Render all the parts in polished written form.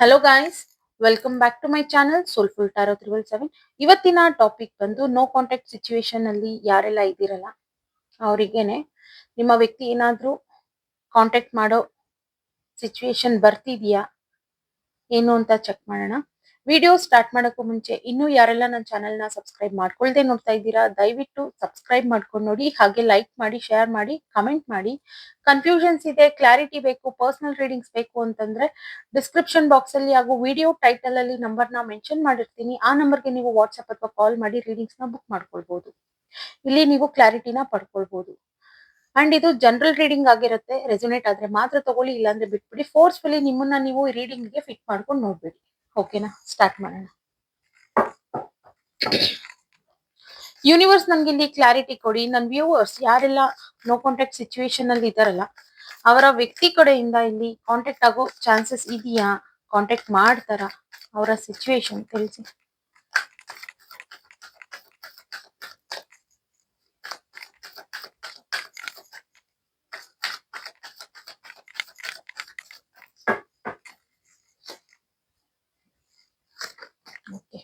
Hello guys, welcome back to my channel soulful tarot 317. ಇವತ್ತಿನ topic ಬಂದು no contact situation ಅಲ್ಲಿ ಯಾರೆಲ್ಲ ಇದ್ದೀರಲ್ಲ ಅವರಿಗೇನೆ ನಿಮ್ಮ ವ್ಯಕ್ತಿ ಏನಾದ್ರೂ ಕಾಂಟ್ಯಾಕ್ಟ್ ಮಾಡೋ ಸಿಚುವೇಶನ್ ಬರ್ತಿದ್ಯಾ ಏನು ಅಂತ ಚೆಕ್ ಮಾಡೋಣ. ವಿಡಿಯೋ ಸ್ಟಾರ್ಟ್ ಮಾಡೋಕ್ಕೂ ಮುಂಚೆ ಇನ್ನೂ ಯಾರೆಲ್ಲ ನನ್ನ ಚಾನೆಲ್ನ ಸಬ್ಸ್ಕ್ರೈಬ್ ಮಾಡ್ಕೊಳ್ದೆ ನೋಡ್ತಾ ಇದ್ದೀರಾ ದಯವಿಟ್ಟು ಸಬ್ಸ್ಕ್ರೈಬ್ ಮಾಡ್ಕೊಂಡು ನೋಡಿ, ಹಾಗೆ ಲೈಕ್ ಮಾಡಿ, ಶೇರ್ ಮಾಡಿ, ಕಮೆಂಟ್ ಮಾಡಿ. ಕನ್ಫ್ಯೂಷನ್ಸ್ ಇದೆ, ಕ್ಲಾರಿಟಿ ಬೇಕು, ಪರ್ಸನಲ್ ರೀಡಿಂಗ್ಸ್ ಬೇಕು ಅಂತಂದ್ರೆ ಡಿಸ್ಕ್ರಿಪ್ಷನ್ ಬಾಕ್ಸ್ ಅಲ್ಲಿ ಹಾಗೂ ವಿಡಿಯೋ ಟೈಟಲ್ ಅಲ್ಲಿ ನಂಬರ್ನ ಮೆನ್ಷನ್ ಮಾಡಿರ್ತೀನಿ. ಆ ನಂಬರ್ಗೆ ನೀವು ವಾಟ್ಸ್ಆಪ್ ಅಥವಾ ಕಾಲ್ ಮಾಡಿ ರೀಡಿಂಗ್ಸ್ ನ ಬುಕ್ ಮಾಡ್ಕೊಳ್ಬಹುದು. ಇಲ್ಲಿ ನೀವು ಕ್ಲಾರಿಟಿನ ಪಡ್ಕೊಳ್ಬಹುದು. ಅಂಡ್ ಇದು ಜನರಲ್ ರೀಡಿಂಗ್ ಆಗಿರುತ್ತೆ. ರೆಸೊನೇಟ್ ಆದ್ರೆ ಮಾತ್ರ ತಗೊಳ್ಳಿ, ಇಲ್ಲಾಂದ್ರೆ ಬಿಟ್ಬಿಡಿ. ಫೋರ್ಸ್ಫುಲಿ ನಿಮ್ಮನ್ನ ನೀವು ರೀಡಿಂಗ್ ಗೆ ಫಿಟ್ ಮಾಡ್ಕೊಂಡು ನೋಡ್ಬೇಡಿ. ಓಕೆನಾ, ಸ್ಟಾರ್ಟ್ ಮಾಡೋಣ. ಯೂನಿವರ್ಸ್ ನನ್ಗೆ ಇಲ್ಲಿ ಕ್ಲಾರಿಟಿ ಕೊಡಿ. ನನ್ನ ವ್ಯೂವರ್ಸ್ ಯಾರೆಲ್ಲ ನೋ ಕಾಂಟ್ಯಾಕ್ಟ್ ಸಿಚುವೇಶನ್ ಅಲ್ಲಿ ಇದಾರಲ್ಲ ಅವರ ವ್ಯಕ್ತಿ ಕಡೆಯಿಂದ ಇಲ್ಲಿ ಕಾಂಟ್ಯಾಕ್ಟ್ ಆಗೋ ಚಾನ್ಸಸ್ ಇದೆಯಾ, ಕಾಂಟ್ಯಾಕ್ಟ್ ಮಾಡ್ತಾರ, ಅವರ ಸಿಚುವೇಶನ್ ತಿಳಿಸಿ. Okay,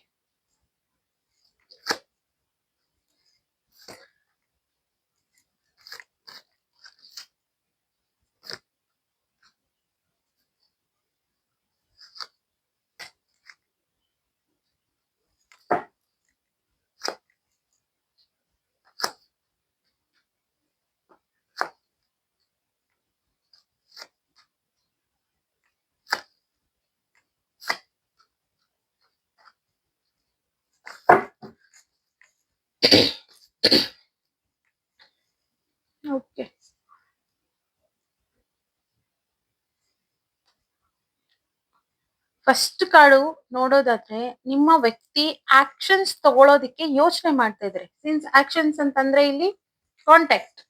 okay. ಫಸ್ಟ್ ಕಾರ್ಡು ನೋಡೋದಾದ್ರೆ ನಿಮ್ಮ ವ್ಯಕ್ತಿ ಆಕ್ಷನ್ಸ್ ತಗೊಳ್ಳೋದಕ್ಕೆ ಯೋಚನೆ ಮಾಡ್ತಾ ಇದ್ರೆ. ಸಿನ್ಸ್ ಆಕ್ಷನ್ಸ್ ಅಂತಂದ್ರೆ ಇಲ್ಲಿ ಕಾಂಟ್ಯಾಕ್ಟ್,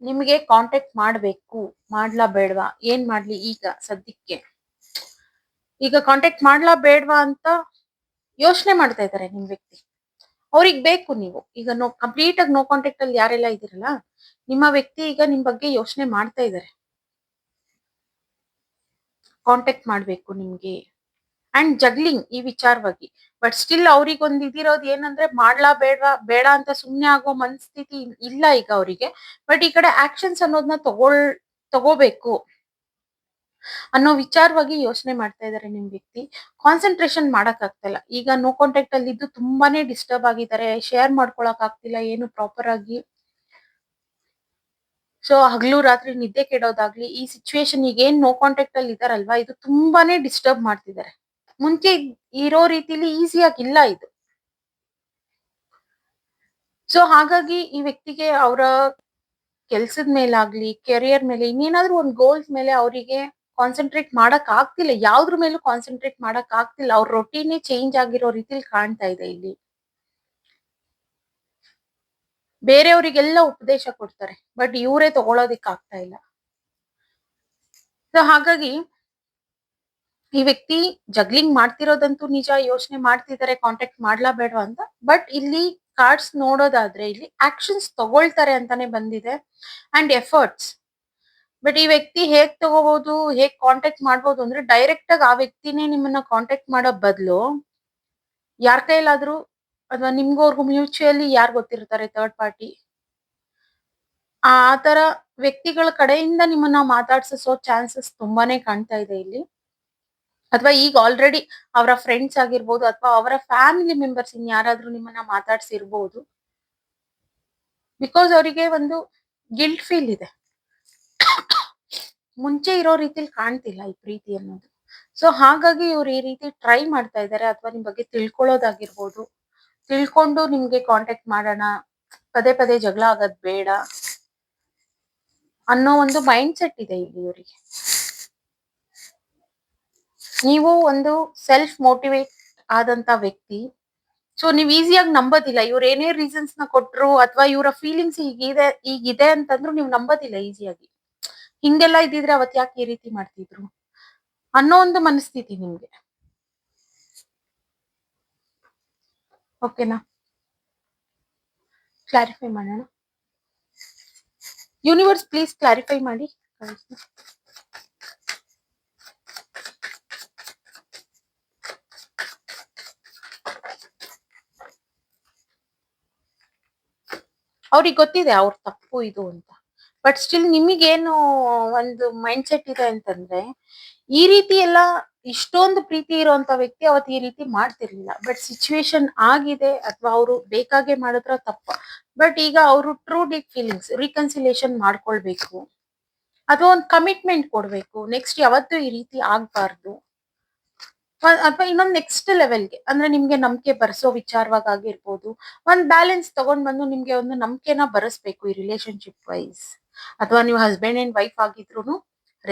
ನಿಮಗೆ ಕಾಂಟ್ಯಾಕ್ಟ್ ಮಾಡ್ಬೇಕು, ಮಾಡ್ಲಾ ಬೇಡವಾ, ಏನ್ ಮಾಡ್ಲಿ ಈಗ ಸದ್ಯಕ್ಕೆ, ಈಗ ಕಾಂಟ್ಯಾಕ್ಟ್ ಮಾಡ್ಲಾ ಬೇಡವಾ ಅಂತ ಯೋಚನೆ ಮಾಡ್ತಾ ಇದ್ದಾರೆ ನಿಮ್ ವ್ಯಕ್ತಿ. ಅವ್ರಿಗೆ ಬೇಕು ನೀವು ಈಗ ಕಂಪ್ಲೀಟ್ ಆಗಿ ನೋ ಕಾಂಟ್ಯಾಕ್ಟ್ ಅಲ್ಲಿ ಯಾರೆಲ್ಲ ಇದ್ದೀರಲ್ಲ ನಿಮ್ಮ ವ್ಯಕ್ತಿ ಈಗ ನಿಮ್ ಬಗ್ಗೆ ಯೋಚನೆ ಮಾಡ್ತಾ ಇದ್ದಾರೆ, ಕಾಂಟ್ಯಾಕ್ಟ್ ಮಾಡ್ಬೇಕು ನಿಮ್ಗೆ. ಅಂಡ್ ಜಗ್ಲಿಂಗ್ ಈ ವಿಚಾರವಾಗಿ. ಬಟ್ ಸ್ಟಿಲ್ ಅವ್ರಿಗೆ ಒಂದ್ ಇದಿರೋದು ಏನಂದ್ರೆ ಮಾಡ್ಲಾ ಬೇಡವಾ, ಬೇಡ ಅಂತ ಸುಮ್ನೆ ಆಗೋ ಮನಸ್ಥಿತಿ ಇಲ್ಲ ಈಗ ಅವರಿಗೆ. ಬಟ್ ಈ ಕಡೆ ಆಕ್ಷನ್ಸ್ ಅನ್ನೋದನ್ನ ತಗೋಬೇಕು ಅನ್ನೋ ವಿಚಾರವಾಗಿ ಯೋಚನೆ ಮಾಡ್ತಾ ಇದ್ದಾರೆ ನಿಮ್ ವ್ಯಕ್ತಿ. ಕಾನ್ಸಂಟ್ರೇಷನ್ ಮಾಡಕ್ ಆಗ್ತಿಲ್ಲ ಈಗ. ನೋ ಕಾಂಟ್ಯಾಕ್ಟ್ ಅಲ್ಲಿ ಇದ್ದು ತುಂಬಾನೇ ಡಿಸ್ಟರ್ಬ್ ಆಗಿದ್ದಾರೆ, ಶೇರ್ ಮಾಡ್ಕೊಳಕ್ ಆಗ್ತಿಲ್ಲ ಏನು ಪ್ರಾಪರ್ ಆಗಿ. ಸೊ ಹಗಲು ರಾತ್ರಿ ನಿದ್ದೆ ಕೆಡೋದಾಗ್ಲಿ, ಈ ಸಿಚುವೇಶನ್ ಈಗ ಏನ್ ನೋ ಕಾಂಟ್ಯಾಕ್ಟ್ ಅಲ್ಲಿ ಇದಾರಲ್ವಾ ಇದು ತುಂಬಾನೇ ಡಿಸ್ಟರ್ಬ್ ಮಾಡ್ತಿದ್ದಾರೆ. ಮುಂಚೆ ಇರೋ ರೀತಿಲಿ ಈಸಿಯಾಗಿ ಇಲ್ಲ ಇದು. ಸೊ ಹಾಗಾಗಿ ಈ ವ್ಯಕ್ತಿಗೆ ಅವರ ಕೆಲ್ಸದ ಮೇಲಾಗ್ಲಿ, ಕೆರಿಯರ್ ಮೇಲೆ, ಇನ್ನೇನಾದ್ರೂ ಒಂದು ಗೋಲ್ಸ್ ಮೇಲೆ ಅವರಿಗೆ ಕಾನ್ಸಂಟ್ರೇಟ್ ಮಾಡಕ್ ಆಗ್ತಿಲ್ಲ. ಯಾವ್ದ್ರ ಮೇಲೂ ಕಾನ್ಸಂಟ್ರೇಟ್ ಮಾಡಕ್ ಆಗ್ತಿಲ್ಲ. ಅವ್ರ ರೊಟೀನೇ ಚೇಂಜ್ ಆಗಿರೋ ರೀತಿಲಿ ಕಾಣ್ತಾ ಇದೆ ಇಲ್ಲಿ. ಬೇರೆಯವರಿಗೆಲ್ಲ ಉಪದೇಶ ಕೊಡ್ತಾರೆ, ಬಟ್ ಇವರೇ ತಗೊಳೋದಿಕ್ ಆಗ್ತಾ ಇಲ್ಲ. ಸೊ ಹಾಗಾಗಿ ಈ ವ್ಯಕ್ತಿ ಜಗ್ಲಿಂಗ್ ಮಾಡ್ತಿರೋದಂತೂ ನಿಜ, ಯೋಚನೆ ಮಾಡ್ತಿದ್ದಾರೆ ಕಾಂಟ್ಯಾಕ್ಟ್ ಮಾಡ್ಲಾ ಬೇಡವಾ ಅಂತ. ಬಟ್ ಇಲ್ಲಿ ಕಾರ್ಡ್ಸ್ ನೋಡೋದಾದ್ರೆ ಇಲ್ಲಿ ಆಕ್ಷನ್ಸ್ ತಗೊಳ್ತಾರೆ ಅಂತಾನೆ ಬಂದಿದೆ. And efforts. ಬಟ್ ಈ ವ್ಯಕ್ತಿ ಹೇಗ್ ತಗೋಬಹುದು, ಹೇಗ್ ಕಾಂಟ್ಯಾಕ್ಟ್ ಮಾಡ್ಬೋದು ಅಂದ್ರೆ ಡೈರೆಕ್ಟ್ ಆಗಿ ಆ ವ್ಯಕ್ತಿನೇ ನಿಮ್ಮನ್ನ ಕಾಂಟ್ಯಾಕ್ಟ್ ಮಾಡೋ ಬದಲು ಯಾರ ಕೈಲಾದ್ರೂ ಅಥವಾ ನಿಮ್ಗೋರ್ಗು ಮ್ಯೂಚುಯಲಿ ಯಾರು ಗೊತ್ತಿರ್ತಾರೆ ಥರ್ಡ್ ಪಾರ್ಟಿ, ಆ ತರ ವ್ಯಕ್ತಿಗಳ ಕಡೆಯಿಂದ ನಿಮ್ಮನ್ನ ಮಾತಾಡ್ಸೋ ಚಾನ್ಸಸ್ ತುಂಬಾನೇ ಕಾಣ್ತಾ ಇದೆ ಇಲ್ಲಿ. ಅಥವಾ ಈಗ ಆಲ್ರೆಡಿ ಅವರ ಫ್ರೆಂಡ್ಸ್ ಆಗಿರ್ಬೋದು ಅಥವಾ ಅವರ ಫ್ಯಾಮಿಲಿ ಮೆಂಬರ್ಸ್ ಇನ್ ಯಾರಾದ್ರೂ ನಿಮ್ಮನ್ನ ಮಾತಾಡ್ಸಿರ್ಬೋದು. ಬಿಕಾಸ್ ಅವರಿಗೆ ಒಂದು ಗಿಲ್ಟ್ ಫೀಲ್ ಇದೆ. ಮುಂಚೆ ಇರೋ ರೀತಿಲಿ ಕಾಣ್ತಿಲ್ಲ ಈ ಪ್ರೀತಿ ಅನ್ನೋದು. ಸೊ ಹಾಗಾಗಿ ಇವ್ರು ಈ ರೀತಿ ಟ್ರೈ ಮಾಡ್ತಾ ಇದ್ದಾರೆ. ಅಥವಾ ನಿಮ್ ಬಗ್ಗೆ ತಿಳ್ಕೊಳ್ಳೋದಾಗಿರ್ಬೋದು, ತಿಳ್ಕೊಂಡು ನಿಮ್ಗೆ ಕಾಂಟ್ಯಾಕ್ಟ್ ಮಾಡೋಣ, ಪದೇ ಪದೇ ಜಗಳ ಆಗೋದ್ ಬೇಡ ಅನ್ನೋ ಒಂದು ಮೈಂಡ್ ಸೆಟ್ ಇದೆ ಇಲ್ಲಿ ಇವರಿಗೆ. ನೀವು ಒಂದು ಸೆಲ್ಫ್ ಮೋಟಿವೇಟ್ ಆದಂತ ವ್ಯಕ್ತಿ. ಸೊ ನೀವ್ ಈಸಿಯಾಗಿ ನಂಬೋದಿಲ್ಲ. ಇವ್ರ ಏನೇ ರೀಸನ್ಸ್ ನ ಕೊಟ್ರು ಅಥವಾ ಇವರ ಫೀಲಿಂಗ್ಸ್ ಈಗಿದೆ ಅಂತಂದ್ರು ನೀವು ನಂಬೋದಿಲ್ಲ ಈಸಿಯಾಗಿ. ಹಿಂಗೆಲ್ಲ ಇದ್ದಿದ್ರೆ ಅವತ್ ಯಾಕೆ ಈ ರೀತಿ ಮಾಡ್ತಿದ್ರು ಅನ್ನೋ ಒಂದು ಮನಸ್ಥಿತಿ ನಿಮ್ಗೆ. ಓಕೆನಾ, ಕ್ಲಾರಿಫೈ ಮಾಡೋಣ. ಯೂನಿವರ್ಸ್ ಪ್ಲೀಸ್ ಕ್ಲಾರಿಫೈ ಮಾಡಿ. ಅವ್ರಿಗೆ ಗೊತ್ತಿದೆ ಅವ್ರ ತಪ್ಪು ಇದು ಅಂತ. ಬಟ್ ಸ್ಟಿಲ್ ನಿಮಗೇನು ಒಂದು ಮೈಂಡ್ ಸೆಟ್ ಇದೆ ಅಂತಂದ್ರೆ, ಈ ರೀತಿ ಎಲ್ಲ ಇಷ್ಟೊಂದು ಪ್ರೀತಿ ಇರುವಂತ ವ್ಯಕ್ತಿ ಅವತ್ತು ಈ ರೀತಿ ಮಾಡ್ತಿರ್ಲಿಲ್ಲ. ಬಟ್ ಸಿಚುವೇಶನ್ ಆಗಿದೆ ಅಥವಾ ಅವರು ಬೇಕಾಗೆ ಮಾಡಿದ್ರ ತಪ್ಪ. ಬಟ್ ಈಗ ಅವರು ಟ್ರೂ ಡೀಪ್ ಫೀಲಿಂಗ್ಸ್ ರೀಕನ್ಸಿಲೇಷನ್ ಮಾಡ್ಕೊಳ್ಬೇಕು ಅಥವಾ ಒಂದು ಕಮಿಟ್ಮೆಂಟ್ ಕೊಡ್ಬೇಕು. ನೆಕ್ಸ್ಟ್ ಯಾವತ್ತೂ ಈ ರೀತಿ ಆಗ್ಬಾರ್ದು. ಅಥವಾ ಇನ್ನೊಂದ್ ನೆಕ್ಸ್ಟ್ ಲೆವೆಲ್ಗೆ ಅಂದ್ರೆ ನಿಮ್ಗೆ ನಂಬಿಕೆ ಬರ್ಸೋ ವಿಚಾರವಾಗಿ ಆಗಿರ್ಬೋದು, ಒಂದ್ ಬ್ಯಾಲೆನ್ಸ್ ತಗೊಂಡ್ ಬಂದು ನಿಮ್ಗೆ ಒಂದು ನಂಬಿಕೆನ ಬರೆಸ್ಬೇಕು ಈ ರಿಲೇಶನ್ಶಿಪ್ ವೈಸ್. ಅಥವಾ ನೀವು ಹಸ್ಬೆಂಡ್ ಅಂಡ್ ವೈಫ್ ಆಗಿದ್ರು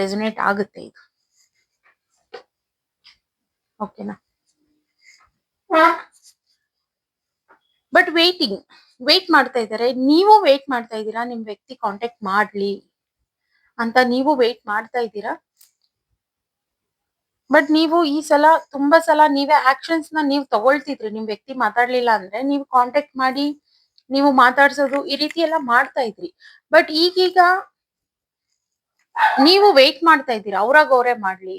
ರೆಸೊನೇಟ್ ಆಗುತ್ತೆ ಇದು. ಓಕೆನಾ? ಬಟ್ ವೇಟ್ ಮಾಡ್ತಾ ಇದ್ದಾರೆ, ನೀವು ವೇಟ್ ಮಾಡ್ತಾ ಇದ್ದೀರಾ ನಿಮ್ ವ್ಯಕ್ತಿ ಕಾಂಟ್ಯಾಕ್ಟ್ ಮಾಡ್ಲಿ ಅಂತ, ನೀವು ವೇಟ್ ಮಾಡ್ತಾ ಇದ್ದೀರಾ. ಬಟ್ ನೀವು ಈ ಸಲ ತುಂಬಾ ಸಲ ನೀವೇ ಆಕ್ಷನ್ಸ್ ನ ನೀವು ತಗೊಳ್ತಿದ್ರಿ. ನಿಮ್ ವ್ಯಕ್ತಿ ಮಾತಾಡ್ಲಿಲ್ಲ ಅಂದ್ರೆ ನೀವು ಕಾಂಟ್ಯಾಕ್ಟ್ ಮಾಡಿ ನೀವು ಮಾತಾಡ್ಸೋದು ಈ ರೀತಿ ಎಲ್ಲ ಮಾಡ್ತಾ ಇದ್ರಿ. ಬಟ್ ಈಗೀಗ ನೀವು ವೇಟ್ ಮಾಡ್ತಾ ಇದ್ದೀರಾ ಅವ್ರಾಗ ಅವರೇ ಮಾಡ್ಲಿ.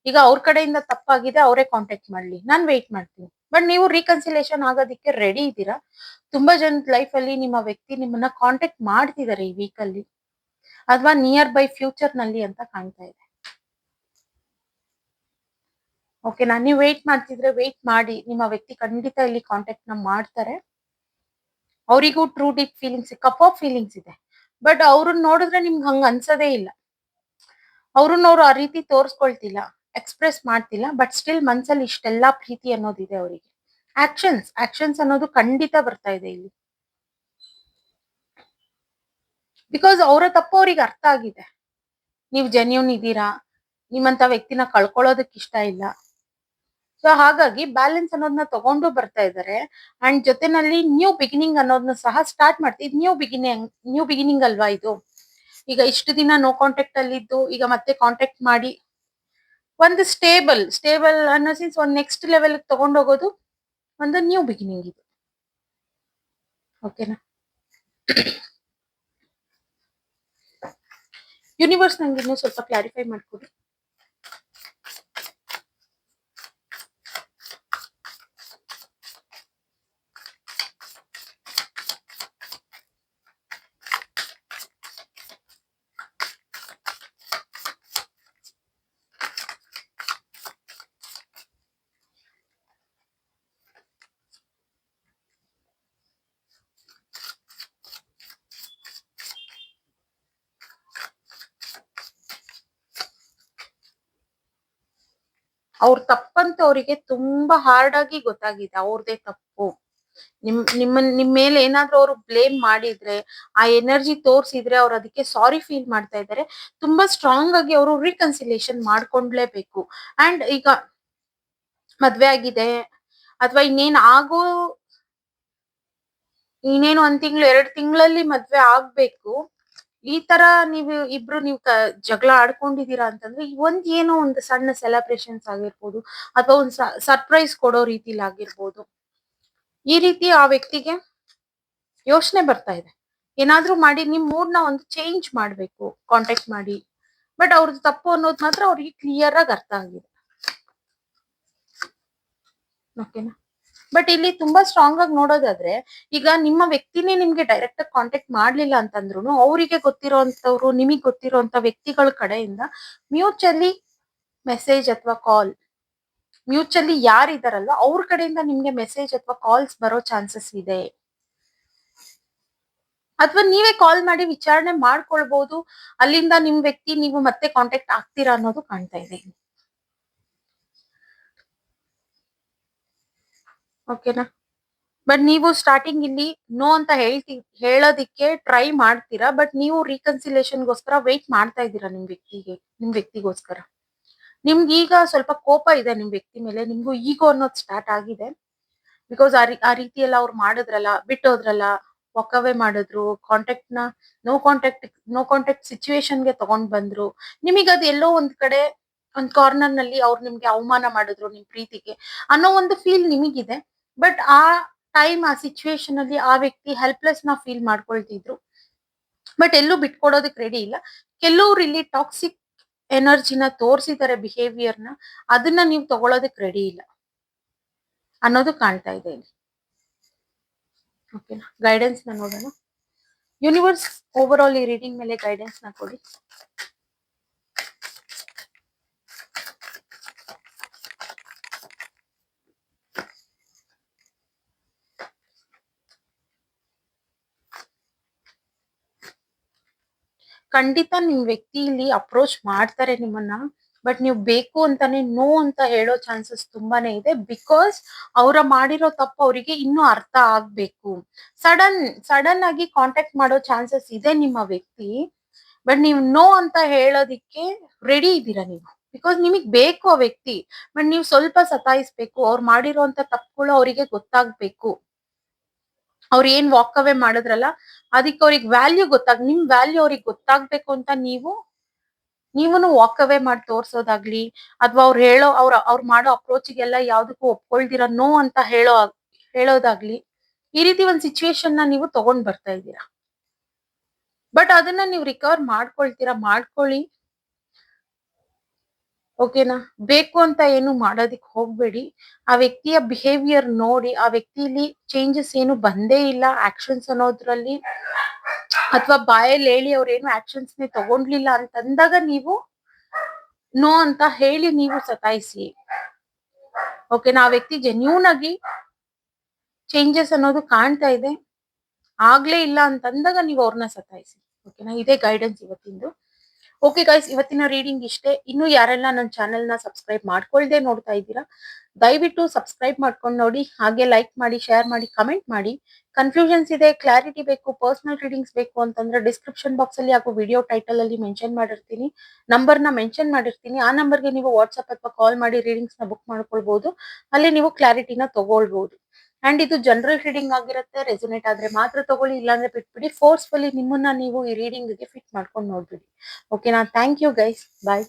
ಈಗ ಅವ್ರ ಕಡೆಯಿಂದ ತಪ್ಪಾಗಿದೆ, ಅವರೇ ಕಾಂಟ್ಯಾಕ್ಟ್ ಮಾಡ್ಲಿ, ನಾನ್ ವೇಟ್ ಮಾಡ್ತೀನಿ. ಬಟ್ ನೀವು ರೀಕನ್ಸಿಲೇಷನ್ ಆಗೋದಿಕ್ಕೆ ರೆಡಿ ಇದ್ದೀರಾ? ತುಂಬಾ ಜನದ ಲೈಫ್ ಅಲ್ಲಿ ನಿಮ್ಮ ವ್ಯಕ್ತಿ ನಿಮ್ಮನ್ನ ಕಾಂಟ್ಯಾಕ್ಟ್ ಮಾಡ್ತಿದ್ದಾರೆ ಈ ವೀಕ್ ಅಲ್ಲಿ ಅಥವಾ ನಿಯರ್ ಬೈ ಫ್ಯೂಚರ್ ನಲ್ಲಿ ಅಂತ ಕಾಣ್ತಾ ಇದೆ. ಓಕೆನಾ? ನೀವು ವೇಟ್ ಮಾಡ್ತಿದ್ರೆ ವೇಟ್ ಮಾಡಿ, ನಿಮ್ಮ ವ್ಯಕ್ತಿ ಖಂಡಿತ ಇಲ್ಲಿ ಕಾಂಟ್ಯಾಕ್ಟ್ ನ ಮಾಡ್ತಾರೆ. ಅವರಿಗೂ true deep feelings, cup of feelings ಇದೆ. ಬಟ್ ಅವ್ರನ್ನ ನೋಡಿದ್ರೆ ನಿಮ್ಗೆ ಹಂಗ ಅನ್ಸದೇ ಇಲ್ಲ. ಅವ್ರು ಆ ರೀತಿ ತೋರ್ಸ್ಕೊಳ್ತಿಲ್ಲ, ಎಕ್ಸ್ಪ್ರೆಸ್ ಮಾಡ್ತಿಲ್ಲ. ಬಟ್ ಸ್ಟಿಲ್ ಮನ್ಸಲ್ಲಿ ಇಷ್ಟೆಲ್ಲಾ ಪ್ರೀತಿ ಅನ್ನೋದಿದೆ ಅವರಿಗೆ. ಆಕ್ಷನ್ಸ್ ಅನ್ನೋದು ಖಂಡಿತ ಬರ್ತಾ ಇದೆ ಇಲ್ಲಿ. ಬಿಕಾಸ್ ಅವರ ತಪ್ಪು ಅವ್ರಿಗೆ ಅರ್ಥ ಆಗಿದೆ. ನೀವು ಜೆನ್ಯೂನ್ ಇದ್ದೀರಾ, ನಿಮ್ಮಂತ ವ್ಯಕ್ತಿನ ಕಳ್ಕೊಳ್ಳೋದಕ್ ಇಷ್ಟ ಇಲ್ಲ. ಸೊ ಹಾಗಾಗಿ ಬ್ಯಾಲೆನ್ಸ್ ಅನ್ನೋದನ್ನ ತಗೊಂಡು ಬರ್ತಾ ಇದ್ದಾರೆ. ಅಂಡ್ ಜೊತೆನಲ್ಲಿ ನ್ಯೂ ಬಿಗಿನಿಂಗ್ ಅನ್ನೋದನ್ನ ಸಹ ಸ್ಟಾರ್ಟ್ ಮಾಡ್ತೀವಿ. ನ್ಯೂ ಬಿಗಿನಿಂಗ್ ಅಲ್ವಾ ಇದು? ಈಗ ಇಷ್ಟು ದಿನ ನೋ ಕಾಂಟ್ಯಾಕ್ಟ್ ಅಲ್ಲಿ ಇದ್ದು ಈಗ ಮತ್ತೆ ಕಾಂಟ್ಯಾಕ್ಟ್ ಮಾಡಿ ಒಂದು ಸ್ಟೇಬಲ್ ಅನ್ನೋ ಸೀನ್ಸ್ ಒಂದು ನೆಕ್ಸ್ಟ್ ಲೆವೆಲ್ ತಗೊಂಡೋಗೋದು ಒಂದು ನ್ಯೂ ಬಿಗಿನಿಂಗ್ ಇದು. ಓಕೆನಾ? ಯೂನಿವರ್ಸ್ ನಂಗೆ ಇನ್ನೂ ಸ್ವಲ್ಪ ಕ್ಲಾರಿಫೈ ಮಾಡ್ಕೊಡಿ. ಅವ್ರ ತಪ್ಪಂತ ಅವರಿಗೆ ತುಂಬಾ ಹಾರ್ಡ್ ಆಗಿ ಗೊತ್ತಾಗಿದೆ. ಅವ್ರದೇ ತಪ್ಪು. ನಿಮ್ ಮೇಲೆ ಏನಾದ್ರೂ ಅವರು ಬ್ಲೇಮ್ ಮಾಡಿದ್ರೆ, ಆ ಎನರ್ಜಿ ತೋರ್ಸಿದ್ರೆ ಅವ್ರು ಅದಕ್ಕೆ ಸಾರಿ ಫೀಲ್ ಮಾಡ್ತಾ ಇದ್ದಾರೆ. ತುಂಬಾ ಸ್ಟ್ರಾಂಗ್ ಆಗಿ ಅವರು ರೀಕನ್ಸಿಲೇಷನ್ ಮಾಡ್ಕೊಂಡ್ಲೇಬೇಕು. ಅಂಡ್ ಈಗ ಮದ್ವೆ ಆಗಿದೆ ಅಥವಾ ಇನ್ನೇನು 1 ತಿಂಗಳು 2 ತಿಂಗಳಲ್ಲಿ ಮದ್ವೆ ಆಗ್ಬೇಕು. ಈ ತರ ನೀವು ಜಗಳ ಆಡ್ಕೊಂಡಿದೀರಾ ಅಂತಂದ್ರೆ ಏನೋ ಒಂದು ಸಣ್ಣ ಸೆಲೆಬ್ರೇಷನ್ಸ್ ಆಗಿರ್ಬೋದು ಅಥವಾ ಒಂದು ಸರ್ಪ್ರೈಸ್ ಕೊಡೋ ರೀತಿಲಿ ಆಗಿರ್ಬೋದು. ಈ ರೀತಿ ಆ ವ್ಯಕ್ತಿಗೆ ಯೋಚನೆ ಬರ್ತಾ ಇದೆ. ಏನಾದ್ರೂ ಮಾಡಿ ನಿಮ್ ಮೂಡ್ ನ ಒಂದು ಚೇಂಜ್ ಮಾಡ್ಬೇಕು ಕಾಂಟ್ಯಾಕ್ಟ್ ಮಾಡಿ. ಬಟ್ ಅವ್ರದ್ದು ತಪ್ಪು ಅನ್ನೋದು ಮಾತ್ರ ಅವ್ರಿಗೆ ಕ್ಲಿಯರ್ ಆಗಿ ಅರ್ಥ ಆಗಿದೆ. ಓಕೆನಾ? ಬಟ್ ಇಲ್ಲಿ ತುಂಬಾ ಸ್ಟ್ರಾಂಗ್ ಆಗಿ ನೋಡೋದಾದ್ರೆ, ಈಗ ನಿಮ್ಮ ವ್ಯಕ್ತಿನೇ ನಿಮ್ಗೆ ಡೈರೆಕ್ಟ್ ಆಗಿ ಕಾಂಟ್ಯಾಕ್ಟ್ ಮಾಡ್ಲಿಲ್ಲ ಅಂತಂದ್ರು ಅವರಿಗೆ ಗೊತ್ತಿರೋಂಥವ್ರು, ನಿಮಗೆ ಗೊತ್ತಿರೋಂಥ ವ್ಯಕ್ತಿಗಳ ಕಡೆಯಿಂದ ಮ್ಯೂಚುವಲಿ ಮೆಸೇಜ್ ಅಥವಾ ಕಾಲ್, ಮ್ಯೂಚುವಲಿ ಯಾರಿದಾರಲ್ಲ ಅವ್ರ ಕಡೆಯಿಂದ ನಿಮ್ಗೆ ಮೆಸೇಜ್ ಅಥವಾ ಕಾಲ್ಸ್ ಬರೋ ಚಾನ್ಸಸ್ ಇದೆ. ಅಥವಾ ನೀವೇ ಕಾಲ್ ಮಾಡಿ ವಿಚಾರಣೆ ಮಾಡ್ಕೊಳ್ಬಹುದು. ಅಲ್ಲಿಂದ ನಿಮ್ ವ್ಯಕ್ತಿ ನೀವು ಮತ್ತೆ ಕಾಂಟ್ಯಾಕ್ಟ್ ಆಗ್ತೀರಾ ಅನ್ನೋದು ಕಾಣ್ತಾ ಇದೆ. ಓಕೆನಾ? ಬಟ್ ನೀವು ಸ್ಟಾರ್ಟಿಂಗ್ ಇಲ್ಲಿ ನೋ ಅಂತ ಹೇಳೋದಿಕ್ಕೆ ಟ್ರೈ ಮಾಡ್ತೀರಾ. ಬಟ್ ನೀವು ರೀಕನ್ಸಿಲೇಷನ್ಗೋಸ್ಕರ ವೇಟ್ ಮಾಡ್ತಾ ಇದ್ದೀರಾ ನಿಮ್ ವ್ಯಕ್ತಿಗೋಸ್ಕರ. ನಿಮ್ಗೆ ಈಗ ಸ್ವಲ್ಪ ಕೋಪ ಇದೆ ನಿಮ್ ವ್ಯಕ್ತಿ ಮೇಲೆ, ನಿಮ್ಗೂ ಈಗೋ ಅನ್ನೋದು ಸ್ಟಾರ್ಟ್ ಆಗಿದೆ. ಬಿಕಾಸ್ ಆ ರೀತಿ ಎಲ್ಲ ಅವ್ರು ಮಾಡಿದ್ರಲ್ಲ, ಬಿಟ್ಟೋದ್ರಲ್ಲ, ವಾಕವೇ ಮಾಡಿದ್ರು, ನೋ ಕಾಂಟ್ಯಾಕ್ಟ್ ಸಿಚುವೇಶನ್ಗೆ ತಗೊಂಡ್ ಬಂದ್ರು. ನಿಮಗೆ ಅದು ಎಲ್ಲೋ ಒಂದ್ ಕಡೆ ಒಂದ್ ಕಾರ್ನರ್ ನಲ್ಲಿ ಅವ್ರು ನಿಮ್ಗೆ ಅವಮಾನ ಮಾಡಿದ್ರು ನಿಮ್ ಪ್ರೀತಿಗೆ ಅನ್ನೋ ಒಂದು ಫೀಲ್ ನಿಮಗಿದೆ. ಬಟ್ ಆ ಟೈಮ್, ಆ ಸಿಚುವೇಶನ್ ಅಲ್ಲಿ ಆ ವ್ಯಕ್ತಿ ಹೆಲ್ಪ್ಲೆಸ್ ನ ಫೀಲ್ ಮಾಡ್ಕೊಳ್ತಿದ್ರು. ಬಟ್ ಎಲ್ಲೂ ಬಿಟ್ಕೊಡೋದಕ್ ರೆಡಿ ಇಲ್ಲ. ಕೆಲವ್ರು ಇಲ್ಲಿ ಟಾಕ್ಸಿಕ್ ಎನರ್ಜಿನ ತೋರಿಸಿದ್ದಾರೆ, ಬಿಹೇವಿಯರ್ನ, ಅದನ್ನ ನೀವು ತಗೊಳೋದಕ್ ರೆಡಿ ಇಲ್ಲ ಅನ್ನೋದು ಕಾಣ್ತಾ ಇದೆ ಇಲ್ಲಿ. ಓಕೆನಾ? ಗೈಡೆನ್ಸ್ ನ ನೋಡೋಣ. ಯೂನಿವರ್ಸ್ ಓವರ್ ಆಲ್ ಈ ರೀಡಿಂಗ್ ಮೇಲೆ ಗೈಡೆನ್ಸ್ ನ ಕೊಡಿ. ಖಂಡಿತ ನಿಮ್ ವ್ಯಕ್ತಿ ಇಲ್ಲಿ ಅಪ್ರೋಚ್ ಮಾಡ್ತಾರೆ ನಿಮ್ಮನ್ನ. ಬಟ್ ನೀವು ಬೇಕು ಅಂತಾನೆ ನೋ ಅಂತ ಹೇಳೋ ಚಾನ್ಸಸ್ ತುಂಬಾನೇ ಇದೆ. ಬಿಕಾಸ್ ಅವರ ಮಾಡಿರೋ ತಪ್ಪು ಅವರಿಗೆ ಇನ್ನೂ ಅರ್ಥ ಆಗ್ಬೇಕು. ಸಡನ್ ಆಗಿ ಕಾಂಟ್ಯಾಕ್ಟ್ ಮಾಡೋ ಚಾನ್ಸಸ್ ಇದೆ ನಿಮ್ಮ ವ್ಯಕ್ತಿ. ಬಟ್ ನೀವು ನೋ ಅಂತ ಹೇಳೋದಿಕ್ಕೆ ರೆಡಿ ಇದ್ದೀರಾ ನೀವು. ಬಿಕಾಸ್ ನಿಮಗ್ ಬೇಕು ಆ ವ್ಯಕ್ತಿ. ಬಟ್ ನೀವು ಸ್ವಲ್ಪ ಸತಾಯಿಸ್ಬೇಕು. ಅವ್ರು ಮಾಡಿರೋಂತ ತಪ್ಪುಗಳು ಅವರಿಗೆ ಗೊತ್ತಾಗ್ಬೇಕು. ಅವ್ರು ಏನ್ ವಾಕ್ ಅವೇ ಮಾಡಿದ್ರಲ್ಲ, ಅದಕ್ಕೆ ಅವ್ರಿಗೆ ವ್ಯಾಲ್ಯೂ ನಿಮ್ ವ್ಯಾಲ್ಯೂ ಅವ್ರಿಗೆ ಗೊತ್ತಾಗ್ಬೇಕು ಅಂತ ನೀವುನು ವಾಕ್ ಅವೇ ಮಾಡಿ ತೋರ್ಸೋದಾಗ್ಲಿ, ಅಥವಾ ಅವ್ರು ಮಾಡೋ ಅಪ್ರೋಚಿಗೆಲ್ಲ ಯಾವ್ದಕ್ಕೂ ಒಪ್ಕೊಳ್ದಿರ ನೋ ಅಂತ ಹೇಳೋದಾಗ್ಲಿ, ಈ ರೀತಿ ಒಂದ್ ಸಿಚುವೇಶನ್ ನ ನೀವು ತಗೊಂಡ್ ಬರ್ತಾ ಇದ್ದೀರಾ. ಬಟ್ ಅದನ್ನ ನೀವು ರಿಕವರ್ ಮಾಡ್ಕೊಳ್ಳಿ. ಓಕೆನಾ? ಬೇಕು ಅಂತ ಏನು ಮಾಡೋದಿಕ್ ಹೋಗ್ಬೇಡಿ. ಆ ವ್ಯಕ್ತಿಯ ಬಿಹೇವಿಯರ್ ನೋಡಿ, ಆ ವ್ಯಕ್ತಿಲಿ ಚೇಂಜಸ್ ಏನು ಬಂದೇ ಇಲ್ಲ ಆಕ್ಷನ್ಸ್ ಅನ್ನೋದ್ರಲ್ಲಿ, ಅಥವಾ ಬಾಯಲ್ಲಿ ಹೇಳಿ ಅವ್ರೇನು ಆಕ್ಷನ್ಸ್ ನೇ ತಗೊಂಡ್ಲಿಲ್ಲ ಅಂತಂದಾಗ ನೀವು ನೋ ಅಂತ ಹೇಳಿ ನೀವು ಸತಾಯಿಸಿ. ಓಕೆನಾ? ಆ ವ್ಯಕ್ತಿ ಜೆನ್ಯೂನ್ ಆಗಿ ಚೇಂಜಸ್ ಅನ್ನೋದು ಕಾಣ್ತಾ ಇದೆ, ಆಗ್ಲೇ ಇಲ್ಲ ಅಂತಂದಾಗ ನೀವು ಅವ್ರನ್ನ ಸತಾಯಿಸಿ. ಓಕೆನಾ? ಇದೇ ಗೈಡೆನ್ಸ್ ಇವತ್ತಿಂದು. ಓಕೆ ಗೈಸ್, ಇವತ್ತಿನ ರೀಡಿಂಗ್ ಇಷ್ಟೇ. ಇನ್ನು ಯಾರೆಲ್ಲ ನನ್ನ ಚಾನೆಲ್ ನ ಸಬ್ಸ್ಕ್ರೈಬ್ ಮಾಡ್ಕೊಳ್ದೆ ನೋಡ್ತಾ ಇದ್ದೀರಾ, ದಯವಿಟ್ಟು ಸಬ್ಸ್ಕ್ರೈಬ್ ಮಾಡ್ಕೊಂಡು ನೋಡಿ. ಹಾಗೆ ಲೈಕ್ ಮಾಡಿ, ಶೇರ್ ಮಾಡಿ, ಕಮೆಂಟ್ ಮಾಡಿ. ಕನ್ಫ್ಯೂಷನ್ಸ್ ಇದೆ, ಕ್ಲಾರಿಟಿ ಬೇಕು, ಪರ್ಸನಲ್ ರೀಡಿಂಗ್ಸ್ ಬೇಕು ಅಂತಂದ್ರೆ ಡಿಸ್ಕ್ರಿಪ್ಷನ್ ಬಾಕ್ಸ್ ಅಲ್ಲಿ ಹಾಗೂ ವಿಡಿಯೋ ಟೈಟಲ್ ಅಲ್ಲಿ ಮೆನ್ಷನ್ ಮಾಡಿರ್ತೀನಿ, ನಂಬರ್ ನ ಮೆನ್ಷನ್ ಮಾಡಿರ್ತೀನಿ. ಆ ನಂಬರ್ಗೆ ನೀವು ವಾಟ್ಸ್ಆಪ್ ಅಥವಾ ಕಾಲ್ ಮಾಡಿ ರೀಡಿಂಗ್ಸ್ ನ ಬುಕ್ ಮಾಡ್ಕೊಳ್ಬಹುದು. ಅಲ್ಲಿ ನೀವು ಕ್ಲಾರಿಟಿನ ತಗೊಳ್ಬಹುದು. ಅಂಡ್ ಇದು ಜನರಲ್ ರೀಡಿಂಗ್ ಆಗಿರುತ್ತೆ. ರೆಸೊನೇಟ್ ಆದ್ರೆ ಮಾತ್ರ ತಗೊಳ್ಳಿ, ಇಲ್ಲಾಂದ್ರೆ ಬಿಟ್ಬಿಡಿ. ಫೋರ್ಸ್ಫುಲಿ ನಿಮ್ಮನ್ನ ನೀವು ಈ ರೀಡಿಂಗ್ ಗೆ ಫಿಟ್ ಮಾಡ್ಕೊಂಡು ನೋಡ್ಬಿಡಿ. ಓಕೆನಾ? Thank you guys, bye.